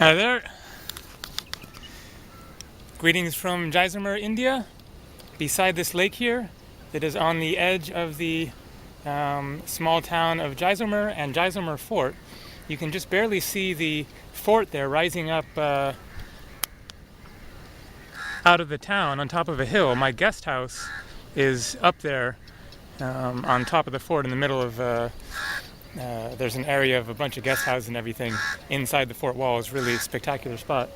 Hi there. Greetings from Jaisalmer, India. Beside this lake here, that is on the edge of the small town of Jaisalmer and Jaisalmer Fort, you can just barely see the fort there rising up out of the town on top of a hill. My guest house is up there on top of the fort in the middle of there's an area of a bunch of guest houses and everything inside the fort wall. It's really a spectacular spot.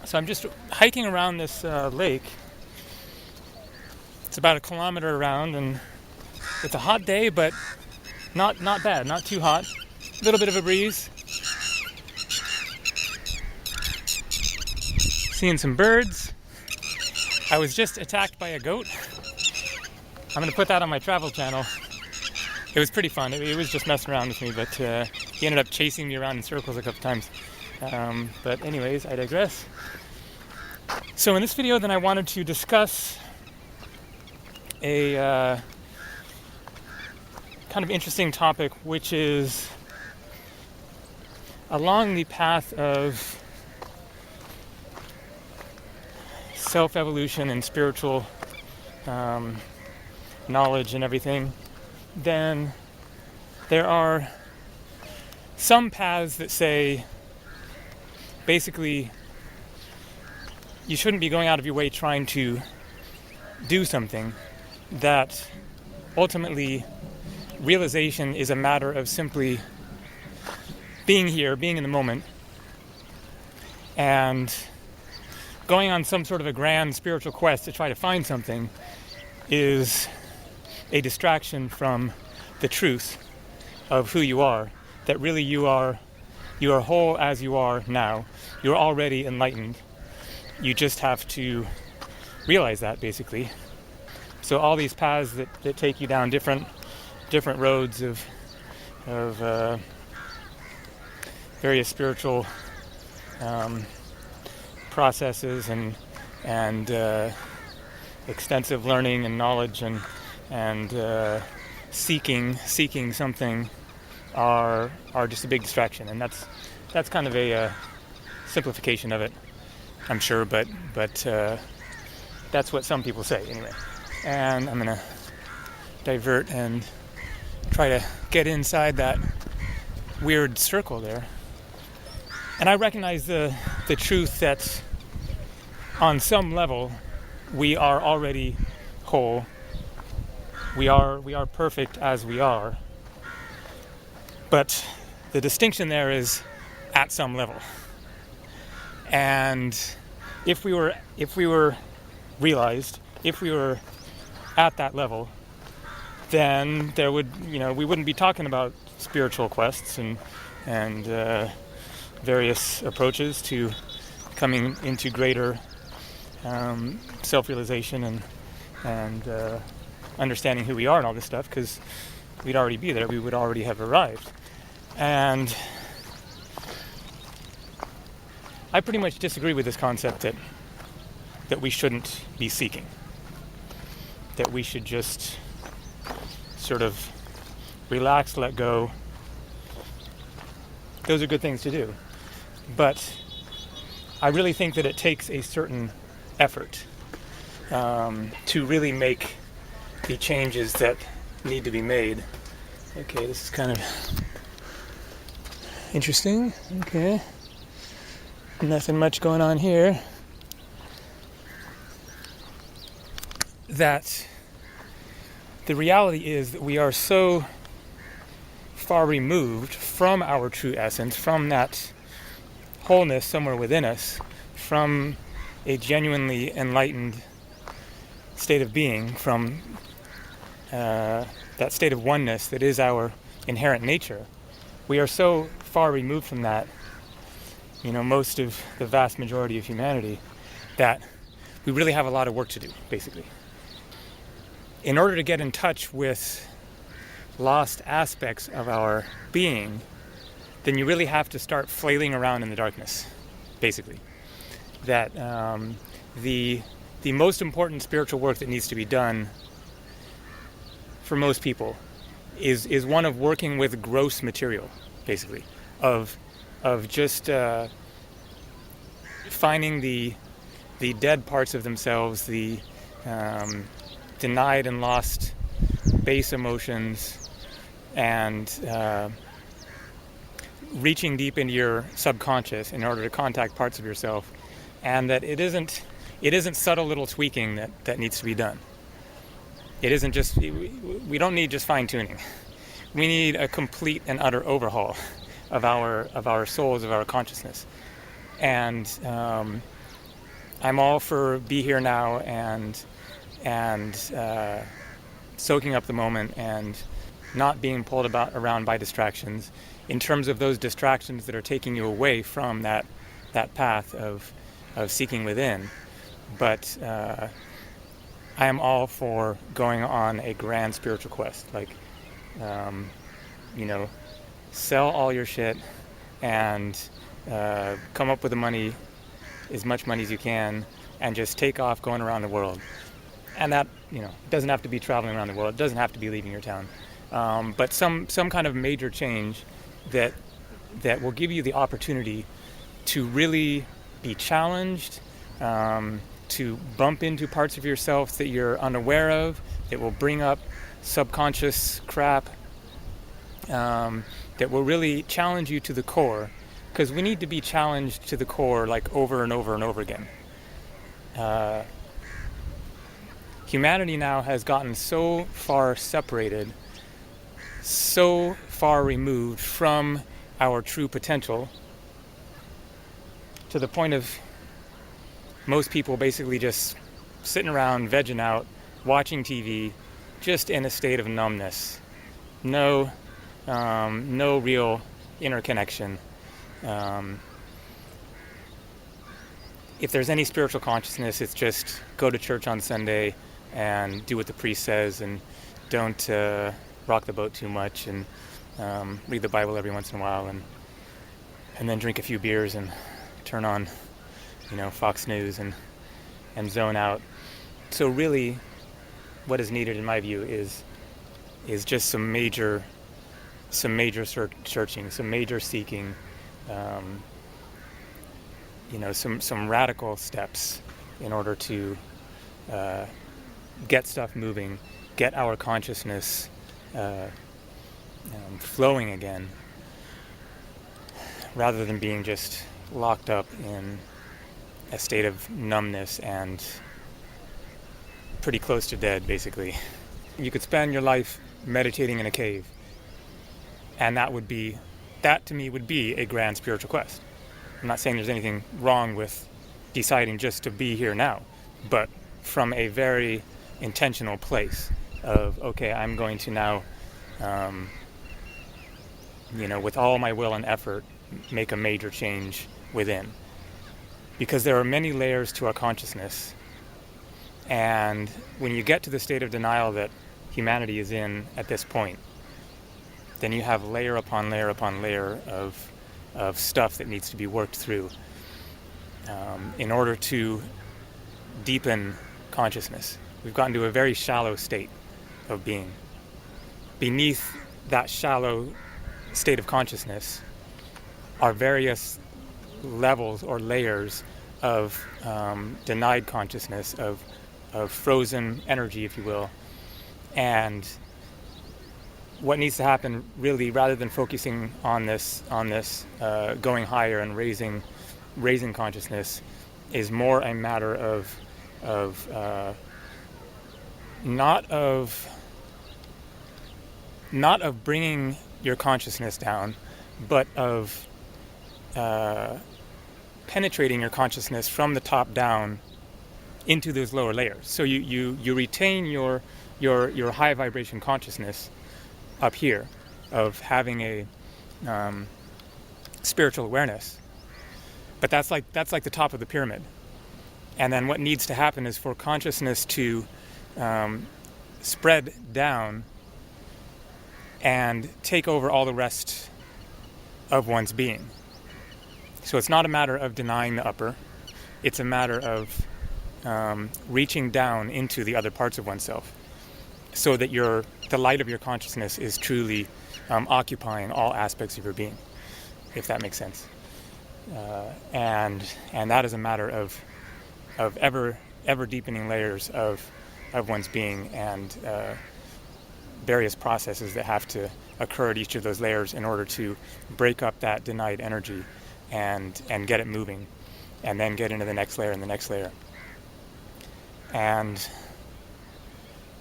So I'm just hiking around this lake. It's about 1 kilometer around, and it's a hot day, but not bad, not too hot. A little bit of a breeze. Seeing some birds. I was just attacked by a goat. I'm going to put that on my travel channel. It was pretty fun. It was just messing around with me, but he ended up chasing me around in circles a couple times. But anyways, I digress. So in this video, then, I wanted to discuss a kind of interesting topic, which is along the path of self-evolution and spiritual knowledge and everything. Then there are some paths that say basically you shouldn't be going out of your way trying to do something, that ultimately realization is a matter of simply being here, being in the moment, and going on some sort of a grand spiritual quest to try to find something is a distraction from the truth of who you are, that really you are whole as you are now. You're already enlightened. You just have to realize that, basically. So all these paths that take you down different roads of various spiritual processes and extensive learning and knowledge and seeking something are just a big distraction, and that's kind of a simplification of it, I'm sure, but that's what some people say anyway. And I'm gonna divert and try to get inside that weird circle there. And I recognize the truth that on some level we are already whole. We are perfect as we are. But the distinction there is at some level. And if we were realized, if we were at that level, then there would, we wouldn't be talking about spiritual quests and various approaches to coming into greater self-realization and understanding who we are and all this stuff, because we'd already be there. We would already have arrived. And I pretty much disagree with this concept that we shouldn't be seeking, that we should just sort of relax, let go. Those are good things to do. But I really think that it takes a certain effort to really make the changes that need to be made. Okay, this is kind of interesting. Okay. Nothing much going on here. That the reality is that we are so far removed from our true essence, from that wholeness somewhere within us, from a genuinely enlightened state of being, from that state of oneness that is our inherent nature. We are so far removed from that, most of the vast majority of humanity, that we really have a lot of work to do, basically. In order to get in touch with lost aspects of our being, then you really have to start flailing around in the darkness, basically. That the most important spiritual work that needs to be done for most people is one of working with gross material, basically, of just finding the dead parts of themselves, the denied and lost base emotions, and reaching deep into your subconscious in order to contact parts of yourself, and that it isn't subtle little tweaking that needs to be done. It isn't just, we don't need just fine-tuning. We need a complete and utter overhaul of our souls, of our consciousness. And I'm all for be here now and soaking up the moment and not being pulled around by distractions, in terms of those distractions that are taking you away from that path of seeking within. But I am all for going on a grand spiritual quest, like sell all your shit and come up with the money, as much money as you can, and just take off going around the world. And that, it doesn't have to be traveling around the world. It doesn't have to be leaving your town. But some kind of major change that will give you the opportunity to really be challenged, to bump into parts of yourself that you're unaware of, that will bring up subconscious crap, that will really challenge you to the core, because we need to be challenged to the core like over and over and over again. Humanity now has gotten so far separated, so far removed from our true potential, to the point of most people basically just sitting around, vegging out, watching TV, just in a state of numbness. No real interconnection. If there's any spiritual consciousness, it's just go to church on Sunday and do what the priest says, and don't rock the boat too much, and read the Bible every once in a while, and then drink a few beers and turn on Fox News and zone out. So really what is needed, in my view, is just some major searching, some major seeking, some radical steps in order to get stuff moving, get our consciousness flowing again, rather than being just locked up in a state of numbness and pretty close to dead, basically. You could spend your life meditating in a cave, and that to me would be a grand spiritual quest. I'm not saying there's anything wrong with deciding just to be here now, but from a very intentional place of, okay, I'm going to now, with all my will and effort, make a major change within. Because there are many layers to our consciousness, and when you get to the state of denial that humanity is in at this point, then you have layer upon layer upon layer of stuff that needs to be worked through in order to deepen consciousness. We've gotten to a very shallow state of being. Beneath that shallow state of consciousness are various levels or layers of denied consciousness, of frozen energy, if you will. And what needs to happen, really, rather than focusing on this going higher and raising consciousness, is more a matter of not of bringing your consciousness down, but of penetrating your consciousness from the top down into those lower layers. So you retain your high vibration consciousness up here, of having a spiritual awareness, but that's like the top of the pyramid. And then what needs to happen is for consciousness to spread down and take over all the rest of one's being. So it's not a matter of denying the upper, it's a matter of reaching down into the other parts of oneself, so that the light of your consciousness is truly occupying all aspects of your being, if that makes sense. and that is a matter of ever deepening layers of one's being, and various processes that have to occur at each of those layers in order to break up that denied energy and get it moving, and then get into the next layer and the next layer. And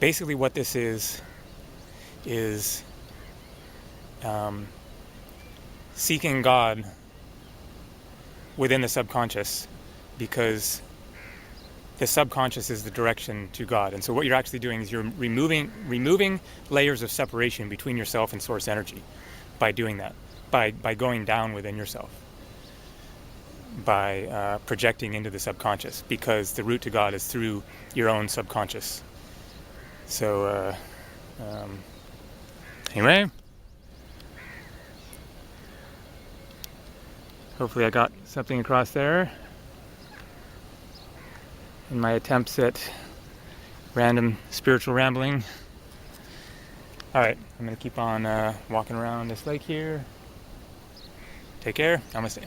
basically what this is seeking God within the subconscious, because the subconscious is the direction to God. And so what you're actually doing is you're removing layers of separation between yourself and source energy by doing that, by going down within yourself, by projecting into the subconscious, because the route to God is through your own subconscious. So anyway, hopefully I got something across there in my attempts at random spiritual rambling. Alright, I'm going to keep on walking around this lake here. Take care. Namaste.